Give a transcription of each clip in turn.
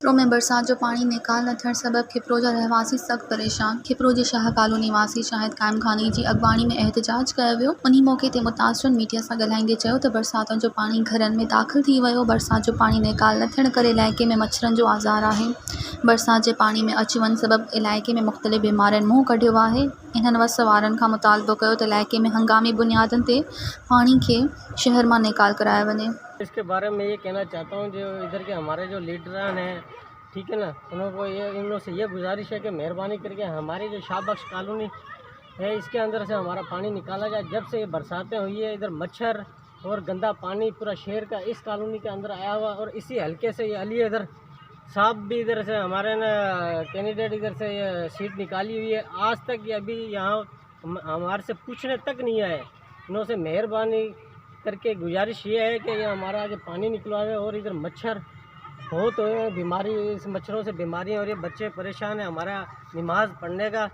खिप्रो में बरसात जो पानी निकाल न थियण सबब खिप्रो जा रहवासी सख़्त परेशान। खिप्रो जे शाह कॉलोनी निवासी शाहिद क़ाइम ख़ानी जी अॻवानी में एहतजाज कयो वियो। उन्ही मौक़े ते मुतासिरनि मीडिया सां ॻाल्हाईंदे चयो त बरसातुनि जो पानी घरनि में दाख़िल थी वियो। बरसात जो पानी निकाल न थियण करे इलाइक़े में मच्छरनि जो आज़ार आहे। बरसात जे पानी में अचु वञु सबब इलाइक़े में मुख़्तलिफ़ बीमारियुनि मुंहुं कढियो आहे। इन्हनि वस वारनि खां मुतालबो कयो त इलाइक़े में हंगामी बुनियादनि ते पानी खे शहर मां निकाल करायो वञे। इसके बारे में ये कहना चाहता हूँ, जो इधर के हमारे जो लीडरान हैं, ठीक है ना, उन से ये गुजारिश है कि मेहरबानी करके हमारी जो शाहबख्श कॉलोनी है इसके अंदर से हमारा पानी निकाला जाए। जब से ये बरसातें हुई है इधर मच्छर और गंदा पानी पूरा शहर का इस कॉलोनी के अंदर आया हुआ, और इसी हल्के से ये अली इधर साहब भी इधर से हमारे ना कैंडिडेट इधर से ये सीट निकाली हुई है। आज तक ये अभी यहाँ हमारे से पूछने तक नहीं आए। इन्हों से मेहरबानी करके गुजारिश ये है कि ये हमारा आगे पानी निकलवाए, और इधर मच्छर बहुत हो बीमारी, इस मच्छरों से बीमारियाँ हो रही है, बच्चे परेशान हैं। हमारा नमाज पढ़ने का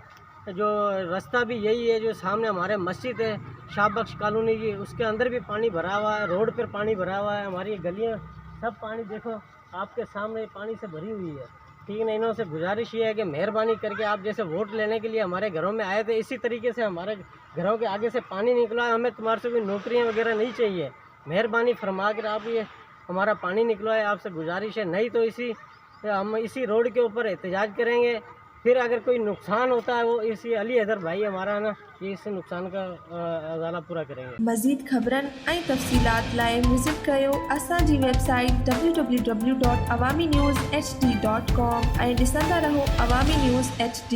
जो रास्ता भी यही है, जो सामने हमारे मस्जिद है शाहबख्श कॉलोनी की, उसके अंदर भी पानी भरा हुआ है, रोड पर पानी भरा हुआ है। हमारी गलियाँ सब पानी देखो आपके सामने पानी से भरी हुई है, ठीक है। इन्हों से गुजारिश ये है कि मेहरबानी करके आप जैसे वोट लेने के लिए हमारे घरों में आए थे, इसी तरीके से हमारे घरों के आगे से पानी निकला। हमें तुम्हारे से कोई नौकरियां वगैरह नहीं चाहिए, मेहरबानी फरमा कर आप ये हमारा पानी निकलवाए, आपसे गुजारिश है। नहीं तो हम इसी रोड के ऊपर एहतजाज करेंगे। फिर अगर कोई नुकसान होता है वो इसी अली हैदर भाई हमारा ना, ये इस नुकसान का अज़ाला पूरा करेंगे। मज़ीद ख़बरनि ऐं तफ़सीलात लाइ विज़िट कयो असांजी वेबसाइट www.awamiNewsHD.com ऐं ॾिसंदा रहो अवामी न्यूज़ HD।